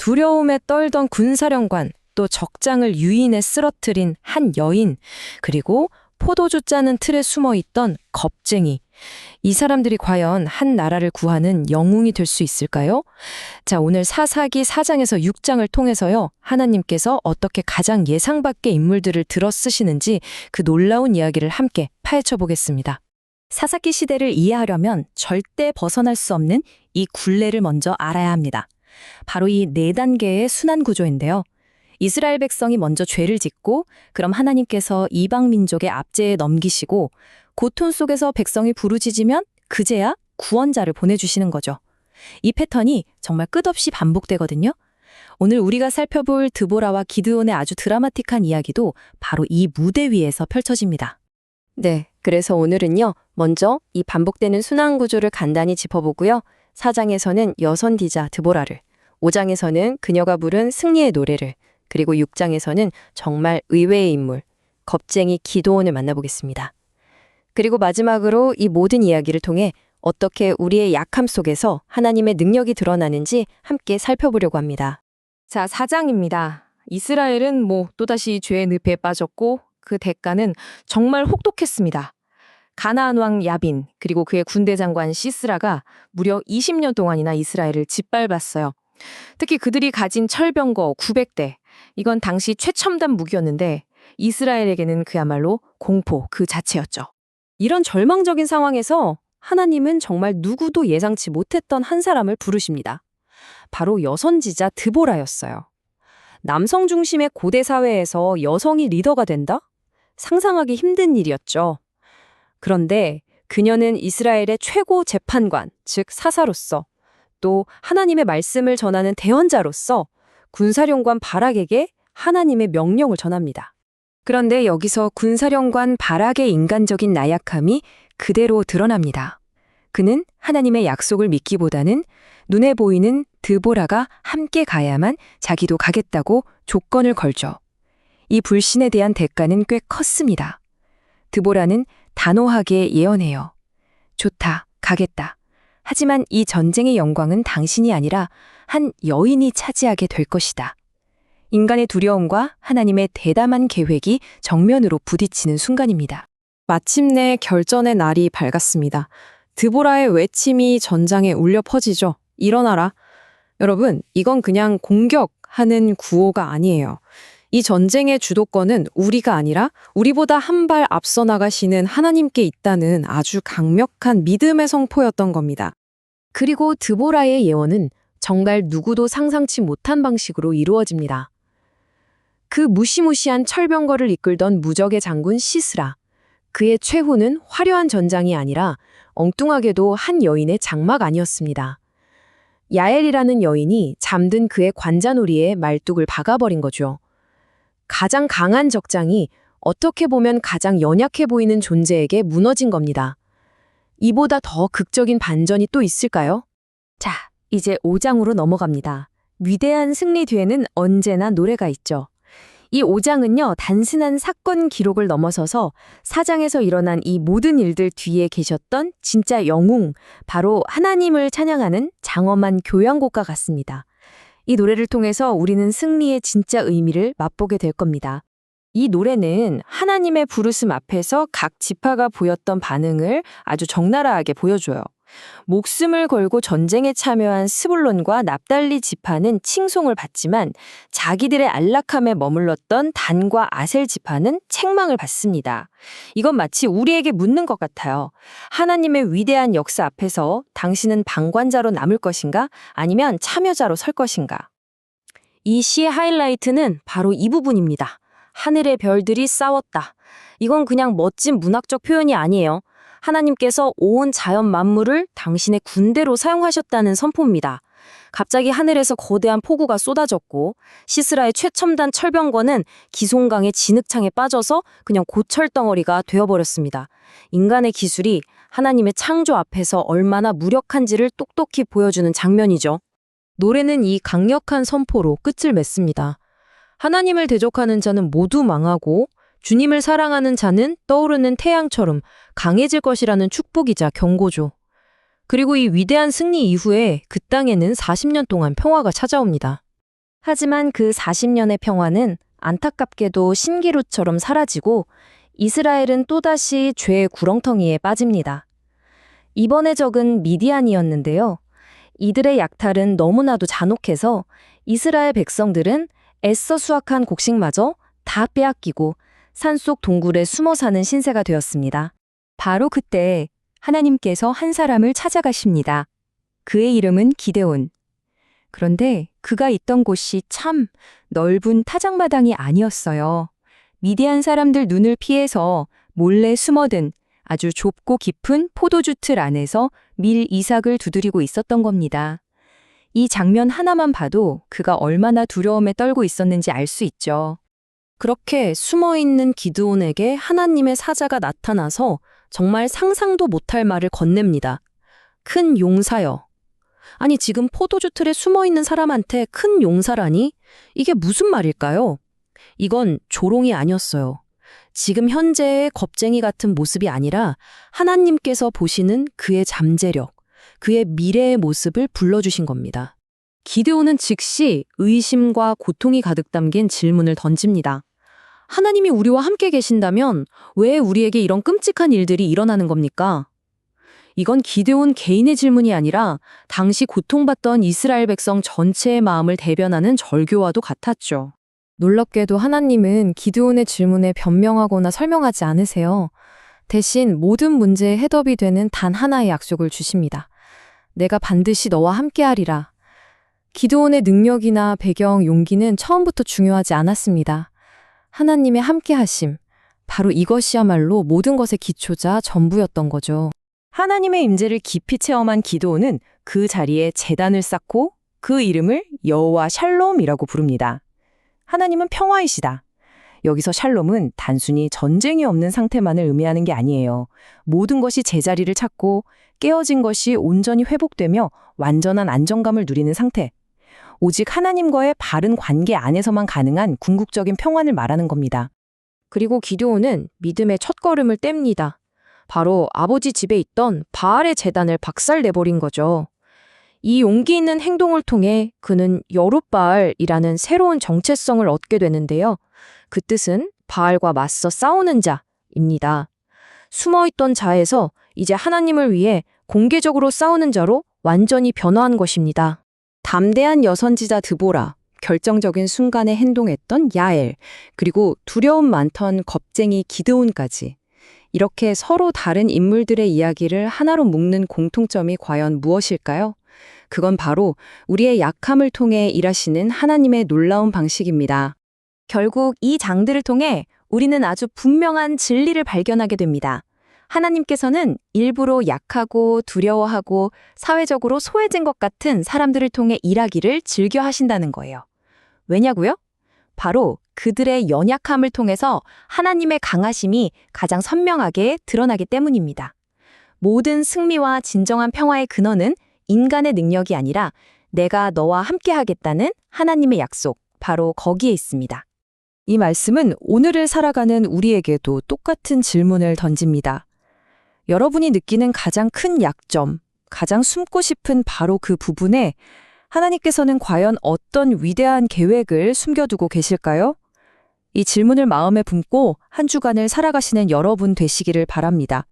두려움에 떨던 군사령관, 또 적장을 유인해 쓰러뜨린 한 여인, 그리고 포도주 짜는 틀에 숨어 있던 겁쟁이. 이 사람들이 과연 한 나라를 구하는 영웅이 될 수 있을까요? 자, 오늘 사사기 4장에서 6장을 통해서요, 하나님께서 어떻게 가장 예상 밖의 인물들을 들어 쓰시는지 그 놀라운 이야기를 함께 파헤쳐 보겠습니다. 사사기 시대를 이해하려면 절대 벗어날 수 없는 이 굴레를 먼저 알아야 합니다. 바로 이 4단계의 순환 구조인데요. 이스라엘 백성이 먼저 죄를 짓고 그럼 하나님께서 이방 민족의 압제에 넘기시고 고통 속에서 백성이 부르짖으면 그제야 구원자를 보내주시는 거죠. 이 패턴이 정말 끝없이 반복되거든요. 오늘 우리가 살펴볼 드보라와 기드온의 아주 드라마틱한 이야기도 바로 이 무대 위에서 펼쳐집니다. 네, 그래서 오늘은요, 먼저 이 반복되는 순환 구조를 간단히 짚어보고요. 4장에서는 여선디자 드보라를, 5장에서는 그녀가 부른 승리의 노래를, 그리고 6장에서는 정말 의외의 인물, 겁쟁이 기드온을 만나보겠습니다. 그리고 마지막으로 이 모든 이야기를 통해 어떻게 우리의 약함 속에서 하나님의 능력이 드러나는지 함께 살펴보려고 합니다. 자, 4장입니다. 이스라엘은 또다시 죄의 늪에 빠졌고 그 대가는 정말 혹독했습니다. 가나안 왕 야빈 그리고 그의 군대 장관 시스라가 무려 20년 동안이나 이스라엘을 짓밟았어요. 특히 그들이 가진 철병거 900대, 이건 당시 최첨단 무기였는데 이스라엘에게는 그야말로 공포 그 자체였죠. 이런 절망적인 상황에서 하나님은 정말 누구도 예상치 못했던 한 사람을 부르십니다. 바로 여선지자 드보라였어요. 남성 중심의 고대 사회에서 여성이 리더가 된다? 상상하기 힘든 일이었죠. 그런데 그녀는 이스라엘의 최고 재판관, 즉 사사로서, 또 하나님의 말씀을 전하는 대언자로서 군사령관 바락에게 하나님의 명령을 전합니다. 그런데 여기서 군사령관 바락의 인간적인 나약함이 그대로 드러납니다. 그는 하나님의 약속을 믿기보다는 눈에 보이는 드보라가 함께 가야만 자기도 가겠다고 조건을 걸죠. 이 불신에 대한 대가는 꽤 컸습니다. 드보라는 단호하게 예언해요. 좋다, 가겠다. 하지만 이 전쟁의 영광은 당신이 아니라 한 여인이 차지하게 될 것이다. 인간의 두려움과 하나님의 대담한 계획이 정면으로 부딪히는 순간입니다. 마침내 결전의 날이 밝았습니다. 드보라의 외침이 전장에 울려 퍼지죠. 일어나라. 여러분, 이건 그냥 공격하는 구호가 아니에요. 이 전쟁의 주도권은 우리가 아니라 우리보다 한 발 앞서 나가시는 하나님께 있다는 아주 강력한 믿음의 선포였던 겁니다. 그리고 드보라의 예언은 정말 누구도 상상치 못한 방식으로 이루어집니다. 그 무시무시한 철병거를 이끌던 무적의 장군 시스라, 그의 최후는 화려한 전장이 아니라 엉뚱하게도 한 여인의 장막 아니었습니다. 야엘이라는 여인이 잠든 그의 관자놀이에 말뚝을 박아버린 거죠. 가장 강한 적장이 어떻게 보면 가장 연약해 보이는 존재에게 무너진 겁니다. 이보다 더 극적인 반전이 또 있을까요? 자, 이제 5장으로 넘어갑니다. 위대한 승리 뒤에는 언제나 노래가 있죠. 이 5장은요, 단순한 사건 기록을 넘어서서 4장에서 일어난 이 모든 일들 뒤에 계셨던 진짜 영웅, 바로 하나님을 찬양하는 장엄한 교향곡과 같습니다. 이 노래를 통해서 우리는 승리의 진짜 의미를 맛보게 될 겁니다. 이 노래는 하나님의 부르심 앞에서 각 지파가 보였던 반응을 아주 적나라하게 보여줘요. 목숨을 걸고 전쟁에 참여한 스불론과 납달리 지파는 칭송을 받지만 자기들의 안락함에 머물렀던 단과 아셀 지파는 책망을 받습니다. 이건 마치 우리에게 묻는 것 같아요. 하나님의 위대한 역사 앞에서 당신은 방관자로 남을 것인가? 아니면 참여자로 설 것인가? 이 시의 하이라이트는 바로 이 부분입니다. 하늘의 별들이 싸웠다. 이건 그냥 멋진 문학적 표현이 아니에요. 하나님께서 온 자연 만물을 당신의 군대로 사용하셨다는 선포입니다. 갑자기 하늘에서 거대한 폭우가 쏟아졌고 시스라의 최첨단 철병거는 기송강의 진흙창에 빠져서 그냥 고철덩어리가 되어버렸습니다. 인간의 기술이 하나님의 창조 앞에서 얼마나 무력한지를 똑똑히 보여주는 장면이죠. 노래는 이 강력한 선포로 끝을 맺습니다. 하나님을 대적하는 자는 모두 망하고 주님을 사랑하는 자는 떠오르는 태양처럼 강해질 것이라는 축복이자 경고죠. 그리고 이 위대한 승리 이후에 그 땅에는 40년 동안 평화가 찾아옵니다. 하지만 그 40년의 평화는 안타깝게도 신기루처럼 사라지고 이스라엘은 또다시 죄의 구렁텅이에 빠집니다. 이번의 적은 미디안이었는데요. 이들의 약탈은 너무나도 잔혹해서 이스라엘 백성들은 애써 수확한 곡식마저 다 빼앗기고 산속 동굴에 숨어 사는 신세가 되었습니다. 바로 그때 하나님께서 한 사람을 찾아가십니다. 그의 이름은 기데온. 그런데 그가 있던 곳이 참 넓은 타작마당이 아니었어요. 미디안 사람들 눈을 피해서 몰래 숨어든 아주 좁고 깊은 포도주 틀 안에서 밀 이삭을 두드리고 있었던 겁니다. 이 장면 하나만 봐도 그가 얼마나 두려움에 떨고 있었는지 알 수 있죠. 그렇게 숨어있는 기드온에게 하나님의 사자가 나타나서 정말 상상도 못할 말을 건넵니다. 큰 용사여. 아니, 지금 포도주 틀에 숨어있는 사람한테 큰 용사라니? 이게 무슨 말일까요? 이건 조롱이 아니었어요. 지금 현재의 겁쟁이 같은 모습이 아니라 하나님께서 보시는 그의 잠재력, 그의 미래의 모습을 불러주신 겁니다. 기드온은 즉시 의심과 고통이 가득 담긴 질문을 던집니다. 하나님이 우리와 함께 계신다면 왜 우리에게 이런 끔찍한 일들이 일어나는 겁니까? 이건 기드온 개인의 질문이 아니라 당시 고통받던 이스라엘 백성 전체의 마음을 대변하는 절규와도 같았죠. 놀랍게도 하나님은 기드온의 질문에 변명하거나 설명하지 않으세요. 대신 모든 문제의 해답이 되는 단 하나의 약속을 주십니다. 내가 반드시 너와 함께하리라. 기드온의 능력이나 배경, 용기는 처음부터 중요하지 않았습니다. 하나님의 함께하심, 바로 이것이야말로 모든 것의 기초자 전부였던 거죠. 하나님의 임재를 깊이 체험한 기드온은 그 자리에 제단을 쌓고 그 이름을 여호와 샬롬이라고 부릅니다. 하나님은 평화이시다. 여기서 샬롬은 단순히 전쟁이 없는 상태만을 의미하는 게 아니에요. 모든 것이 제자리를 찾고 깨어진 것이 온전히 회복되며 완전한 안정감을 누리는 상태. 오직 하나님과의 바른 관계 안에서만 가능한 궁극적인 평안을 말하는 겁니다. 그리고 기드온은 믿음의 첫걸음을 뗍니다. 바로 아버지 집에 있던 바알의 제단을 박살내버린 거죠. 이 용기 있는 행동을 통해 그는 여룻바알이라는 새로운 정체성을 얻게 되는데요. 그 뜻은 바알과 맞서 싸우는 자입니다. 숨어있던 자에서 이제 하나님을 위해 공개적으로 싸우는 자로 완전히 변화한 것입니다. 담대한 여선지자 드보라, 결정적인 순간에 행동했던 야엘, 그리고 두려움 많던 겁쟁이 기드온까지. 이렇게 서로 다른 인물들의 이야기를 하나로 묶는 공통점이 과연 무엇일까요? 그건 바로 우리의 약함을 통해 일하시는 하나님의 놀라운 방식입니다. 결국 이 장들을 통해 우리는 아주 분명한 진리를 발견하게 됩니다. 하나님께서는 일부러 약하고 두려워하고 사회적으로 소외된 것 같은 사람들을 통해 일하기를 즐겨 하신다는 거예요. 왜냐고요? 바로 그들의 연약함을 통해서 하나님의 강하심이 가장 선명하게 드러나기 때문입니다. 모든 승리와 진정한 평화의 근원은 인간의 능력이 아니라 내가 너와 함께 하겠다는 하나님의 약속, 바로 거기에 있습니다. 이 말씀은 오늘을 살아가는 우리에게도 똑같은 질문을 던집니다. 여러분이 느끼는 가장 큰 약점, 가장 숨고 싶은 바로 그 부분에 하나님께서는 과연 어떤 위대한 계획을 숨겨두고 계실까요? 이 질문을 마음에 품고 한 주간을 살아가시는 여러분 되시기를 바랍니다.